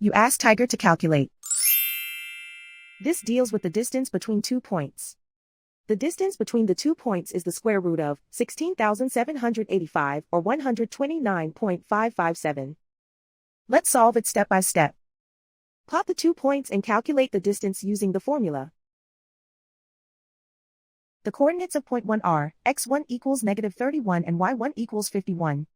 You ask Tiger to calculate. This deals with the distance between 2 points. The distance between the 2 points is the square root of 16,785 or 129.557. Let's solve it step by step. Plot the 2 points and calculate the distance using the formula. The coordinates of point 1 are x1 equals -31 and y1 equals 51.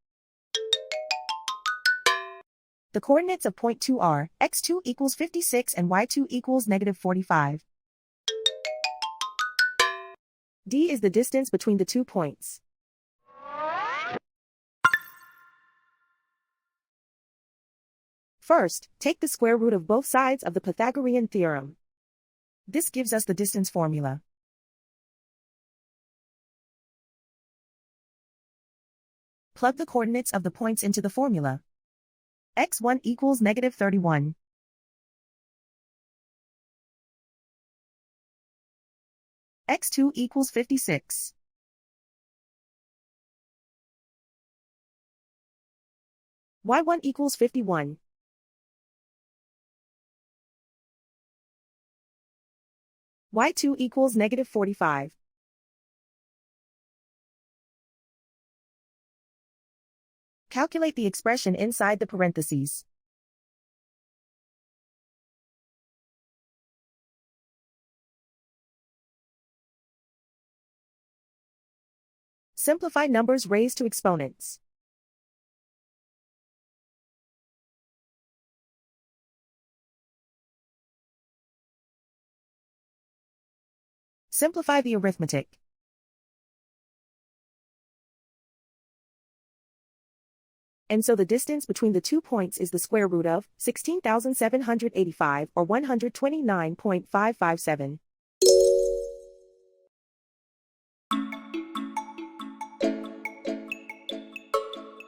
The coordinates of point 2 are x2 equals 56 and y2 equals -45. D is the distance between the 2 points. First, take the square root of both sides of the Pythagorean theorem. This gives us the distance formula. Plug the coordinates of the points into the formula. x1 equals -31. x2 equals 56. y1 equals 51. y2 equals -45. Calculate the expression inside the parentheses. Simplify numbers raised to exponents. Simplify the arithmetic. And so the distance between the 2 points is the square root of 16,785 or 129.557.